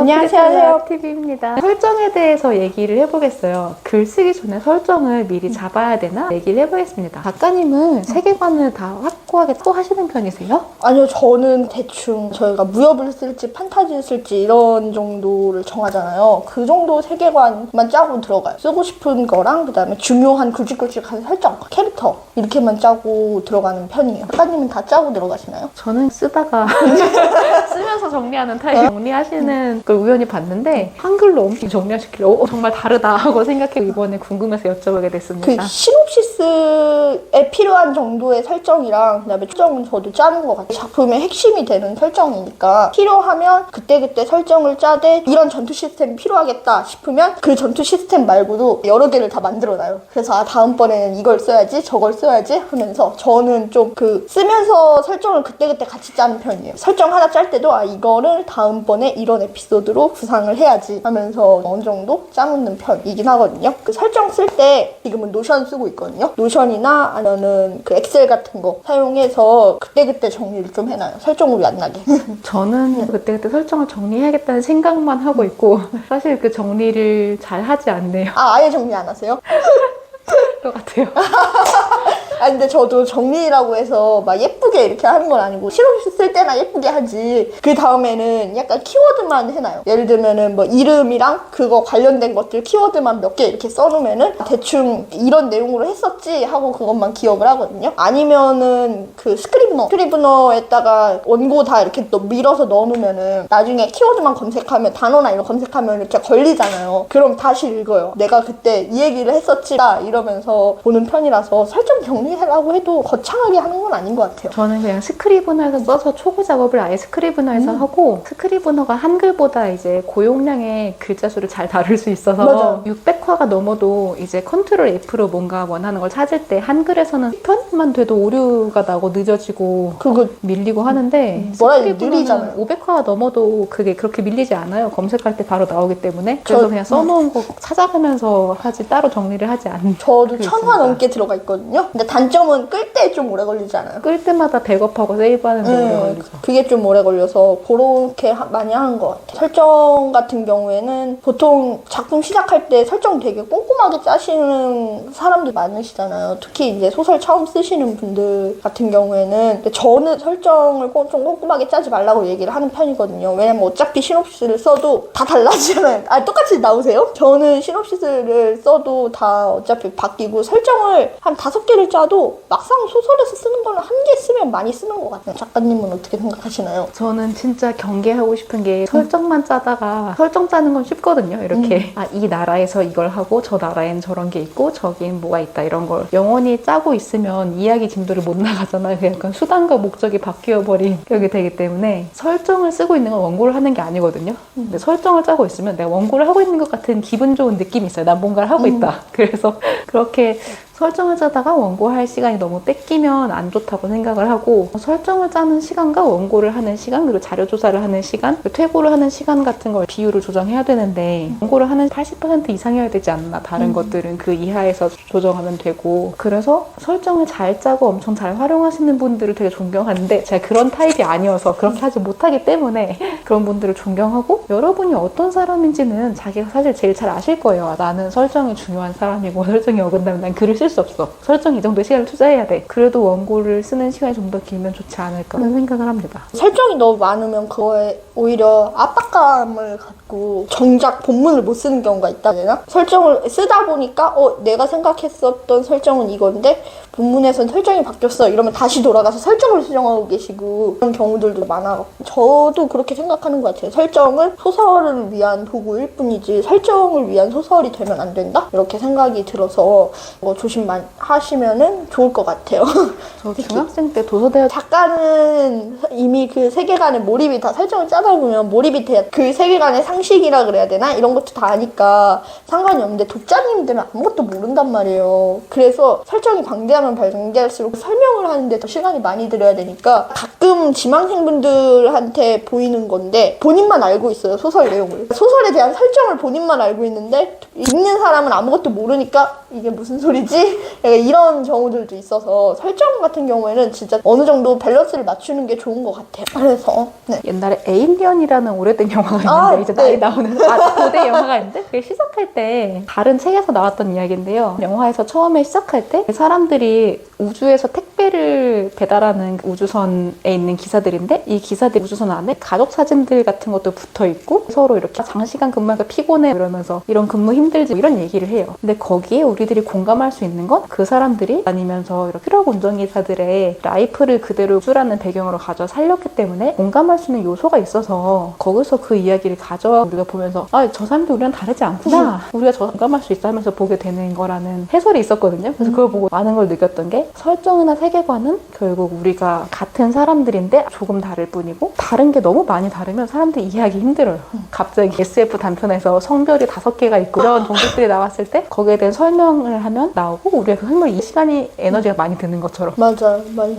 안녕하세요. TV입니다. 설정에 대해서 얘기를 해보겠어요. 글 쓰기 전에 설정을 미리 잡아야 되나 얘기를 해보겠습니다. 작가님은 세계관을 다 확고하게 하시는 편이세요? 아니요, 저는 대충 저희가 무협을 쓸지 판타지를 쓸지 이런 정도를 정하잖아요. 그 정도 세계관만 짜고 들어가요. 쓰고 싶은 거랑 그다음에 중요한 굵직굵직한 설정, 캐릭터 이렇게만 짜고 들어가는 편이에요. 작가님은 다 짜고 들어가시나요? 저는 쓰다가 쓰면서 정리하는 타입. 정리하시는 걸 우연히 봤는데 한글로 엄청 정리하시길래 정말 다르다 하고 생각해 이번에 궁금해서 여쭤보게 됐습니다. 그 시놉시스에 필요한 정도의 설정이랑 그다음에 설정은 저도 짜는 것 같아요. 작품의 핵심이 되는 설정이니까 필요하면 그때그때 설정을 짜되 이런 전투 시스템이 필요하겠다 싶으면 그 전투 시스템 말고도 여러 개를 다 만들어놔요. 그래서 다음번에는 이걸 써야지 저걸 써야지 하면서 저는 좀 그 쓰면서 설정을 그때그때 같이 짜는 편이에요. 설정 하나 짤 때도 이거를 다음번에 이런 에피소드로 구상을 해야지 하면서 어느 정도 짜놓는 편이긴 하거든요. 그 설정 쓸 때 지금은 노션 쓰고 있거든요. 노션이나 아니면은 그 엑셀 같은 거 사용해서 그때그때 정리를 좀 해놔요. 설정으로 안 나게. 저는 그때그때 설정을 정리해야겠다는 생각만 하고 있고 사실 그 정리를 잘 하지 않네요. 아예 정리 안 하세요? 것 같아요. 근데 저도 정리라고 해서 막 예쁘게 이렇게 하는 건 아니고 실험실 쓸 때나 예쁘게 하지 그 다음에는 약간 키워드만 해놔요. 예를 들면은 뭐 이름이랑 그거 관련된 것들 키워드만 몇 개 이렇게 써놓으면은 대충 이런 내용으로 했었지 하고 그것만 기억을 하거든요. 아니면은 그 스크리브너에다가 원고 다 이렇게 또 밀어서 넣어놓으면은 나중에 키워드만 검색하면 단어나 이런 검색하면 이렇게 걸리잖아요. 그럼 다시 읽어요. 내가 그때 이 얘기를 했었지 이러면서 보는 편이라서 설정 정리하라고 해도 거창하게 하는 건 아닌 것 같아요. 저는 그냥 스크리브너에서 써서 초고 작업을 아예 스크리브너에서 하고 스크리브너가 한글보다 이제 고용량의 글자 수를 잘 다룰 수 있어서 맞아요. 600화가 넘어도 이제 컨트롤 F로 뭔가 원하는 걸 찾을 때 한글에서는 편만 돼도 오류가 나고 늦어지고 그거 밀리고 하는데 뭐라 해야 스크리브너는 느리잖아요. 500화가 넘어도 그게 그렇게 밀리지 않아요. 검색할 때 바로 나오기 때문에 그래서 그냥 써놓은 거 찾아가면서 하지 따로 정리를 하지 않는. 저도 1000화 넘게 들어가 있거든요. 근데 단점은 끌 때 좀 오래 걸리잖아요. 끌 때마다 백업하고 세이브하는 데 오래 걸리죠. 그게 좀 오래 걸려서 그렇게 많이 하는 것 같아요. 설정 같은 경우에는 보통 작품 시작할 때 설정 되게 꼼꼼하게 짜시는 사람들 많으시잖아요. 특히 이제 소설 처음 쓰시는 분들 같은 경우에는 근데 저는 설정을 좀 꼼꼼하게 짜지 말라고 얘기를 하는 편이거든요. 왜냐면 어차피 시놉시스를 써도 다 달라지잖아요. 똑같이 나오세요? 저는 시놉시스를 써도 다 어차피 바뀌고 설정을 한 5개를 짜도 막상 소설에서 쓰는 거는 1개 쓰면 많이 쓰는 것 같아요. 작가님은 어떻게 생각하시나요? 저는 진짜 경계하고 싶은 게 설정만 짜다가 설정 짜는 건 쉽거든요. 이렇게 이 나라에서 이걸 하고 저 나라엔 저런 게 있고 저기엔 뭐가 있다 이런 걸 영원히 짜고 있으면 이야기 진도를 못 나가잖아요. 약간 수단과 목적이 바뀌어버린 격이 되기 때문에 설정을 쓰고 있는 건 원고를 하는 게 아니거든요. 근데 설정을 짜고 있으면 내가 원고를 하고 있는 것 같은 기분 좋은 느낌이 있어요. 난 뭔가를 하고 있다. 그래서 그렇게 설정을 짜다가 원고할 시간이 너무 뺏기면 안 좋다고 생각을 하고 설정을 짜는 시간과 원고를 하는 시간 그리고 자료 조사를 하는 시간 퇴고를 하는 시간 같은 걸 비율을 조정해야 되는데 원고를 하는 80% 이상이어야 되지 않나 다른 것들은 그 이하에서 조정하면 되고 그래서 설정을 잘 짜고 엄청 잘 활용하시는 분들을 되게 존경하는데 제가 그런 타입이 아니어서 그렇게 하지 못하기 때문에 그런 분들을 존경하고 여러분이 어떤 사람인지는 자기가 사실 제일 잘 아실 거예요. 나는 설정이 중요한 사람이고 설정이 어긋나면 난 글을 쓸 수 없어. 설정 이 정도 시간을 투자해야 돼. 그래도 원고를 쓰는 시간이 좀 더 길면 좋지 않을까 하는 생각을 합니다. 설정이 너무 많으면 그거에 오히려 압박감을 갖고 정작 본문을 못 쓰는 경우가 있다 되나? 설정을 쓰다 보니까 내가 생각했었던 설정은 이건데 본문에선 설정이 바뀌었어 이러면 다시 돌아가서 설정을 수정하고 계시고 그런 경우들도 많아. 저도 그렇게 생각하는 것 같아요. 설정은 소설을 위한 도구일 뿐이지 설정을 위한 소설이 되면 안 된다? 이렇게 생각이 들어서 조심 많이 하시면은 좋을 것 같아요. 저 중학생 때 도서대학 작가는 이미 그 세계관에 몰입이 다 설정을 짜다 보면 몰입이 돼야 그 세계관의 상식이라 그래야 되나? 이런 것도 다 아니까 상관이 없는데 독자님들은 아무것도 모른단 말이에요. 그래서 설정이 방대하면 방대할수록 설명을 하는데 더 시간이 많이 들어야 되니까 가끔 지망생분들한테 보이는 건데 본인만 알고 있어요. 소설 내용을. 소설에 대한 설정을 본인만 알고 있는데 읽는 사람은 아무것도 모르니까 이게 무슨 소리지? 뭐지? 이런 경우들도 있어서 설정 같은 경우에는 진짜 어느 정도 밸런스를 맞추는 게 좋은 것 같아요. 그래서 네. 옛날에 에일리언이라는 오래된 영화가 있는데 이제 나이 나오는 고대 영화가 있는데 그게 시작할 때 다른 책에서 나왔던 이야기인데요. 영화에서 처음에 시작할 때 사람들이 우주에서 택배를 배달하는 우주선에 있는 기사들인데 이 기사들 우주선 안에 가족 사진들 같은 것도 붙어 있고 서로 이렇게 장시간 근무하니까 피곤해 이러면서 이런 근무 힘들지 이런 얘기를 해요. 근데 거기에 우리들이 공감할 수 있는 건 그 사람들이 다니면서 이렇게 트럭 운전기사들의 라이프를 그대로 우주라는 배경으로 가져 살렸기 때문에 공감할 수 있는 요소가 있어서 거기서 그 이야기를 가져 우리가 보면서 저 사람도 우리랑 다르지 않구나 우리가 저 공감할 수 있어 하면서 보게 되는 거라는 해설이 있었거든요. 그래서 그걸 보고 많은 걸 느꼈던 게 설정이나 세계관은 결국 우리가 같은 사람들인데 조금 다를 뿐이고 다른 게 너무 많이 다르면 사람들이 이해하기 힘들어요. 갑자기 SF 단편에서 성별이 5개가 있고 이런 종족들이 나왔을 때 거기에 대한 설명을 하면 나오고 우리가 그 설명 이 시간이 에너지가 많이 드는 것처럼 맞아.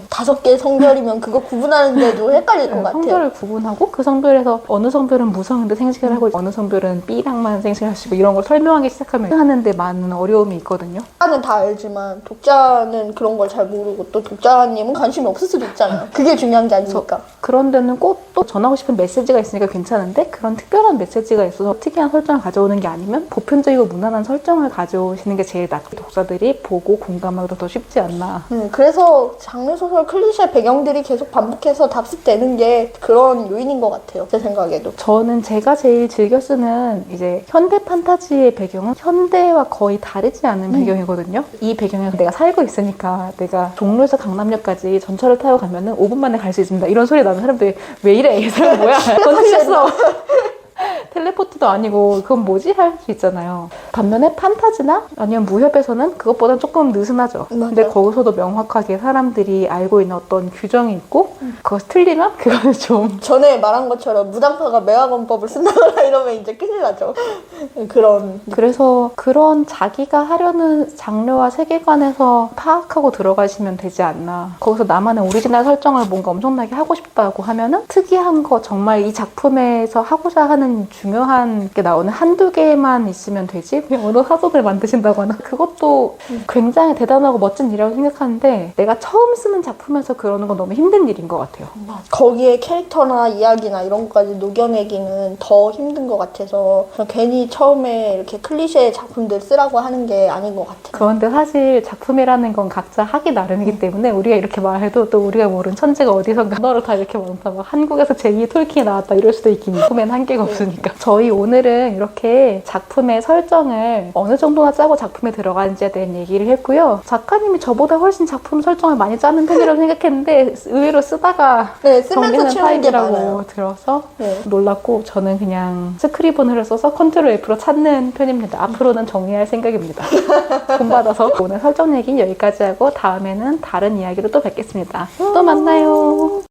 5개의 성별이면 그거 구분하는데도 헷갈릴 것 같아요. 성별을 구분하고 그 성별에서 어느 성별은 무성인데 생식을 하고 어느 성별은 B랑만 생식을 하시고 이런 걸 설명하기 시작하면 하는데 많은 어려움이 있거든요. 독자는 다 알지만 독자는 그런 걸 잘 모르고 또 독자님은 관심이 없을 수도 있잖아요. 그게 중요한 게 아니니까. 그런 데는 꼭 또 전하고 싶은 메시지가 있으니까 괜찮은데 그런 특별한 메시지가 있어서 특이한 설정을 가져오는 게 아니면 보편적이고 무난한 설정을 가져오시는 게 제일 낫고 독자들이 보고 공감하기도 더 쉽지 않나. 그래서 장르소설 클리셰 배경들이 계속 반복해서 답습되는 게 그런 요인인 것 같아요. 제 생각에도. 저는 제가 제일 즐겨 쓰는 이제 현대 판타지의 배경은 현대와 거의 다르지 않은 배경이거든요. 이 배경에 내가 살고 있으니까 내가 종로에서 강남역까지 전철을 타고 가면은 5분 만에 갈 수 있습니다. 이런 소리 나면 사람들이 왜 이래? 이 사람 뭐야? 그건 틀렸어. 텔레포트도 아니고 그건 뭐지? 할 수 있잖아요. 반면에 판타지나 아니면 무협에서는 그것보다 조금 느슨하죠. 맞아. 근데 거기서도 명확하게 사람들이 알고 있는 어떤 규정이 있고 그것이 틀리면 그거는 좀 전에 말한 것처럼 무당파가 매화권법을 쓴다거나 이러면 이제 큰일 나죠. 그래서 그런 자기가 하려는 장르와 세계관에서 파악하고 들어가시면 되지 않나. 거기서 나만의 오리지널 설정을 뭔가 엄청나게 하고 싶다고 하면은 특이한 거 정말 이 작품에서 하고자 하는 중요한 게 나오는 한두 개만 있으면 되지 그냥 언어 사전을 만드신다거나 그것도 굉장히 대단하고 멋진 일이라고 생각하는데 내가 처음 쓰는 작품에서 그러는 건 너무 힘든 일인 것 같아요. 거기에 캐릭터나 이야기나 이런 것까지 녹여내기는 더 힘든 것 같아서 괜히 처음에 이렇게 클리셰 작품들 쓰라고 하는 게 아닌 것 같아요. 그런데 사실 작품이라는 건 각자 하기 나름이기 때문에 우리가 이렇게 말해도 또 우리가 모르는 천재가 어디선가 언어를 다 이렇게 많다 막 한국에서 제2의 톨킨이 나왔다 이럴 수도 있긴 작품엔 한계가 없으니까 저희 오늘은 이렇게 작품의 설정을 어느 정도나 짜고 작품에 들어가는지에 대한 얘기를 했고요. 작가님이 저보다 훨씬 작품 설정을 많이 짜는 편이라고 생각했는데 의외로 쓰다가 쓰면서 치우는 게 많아요. 타입이라고 들어서 놀랐고 저는 그냥 스크리브너를 써서 컨트롤 F로 찾는 편입니다. 앞으로는 정리할 생각입니다. 본받아서 오늘 설정 얘기 여기까지 하고 다음에는 다른 이야기로 또 뵙겠습니다. 또 만나요.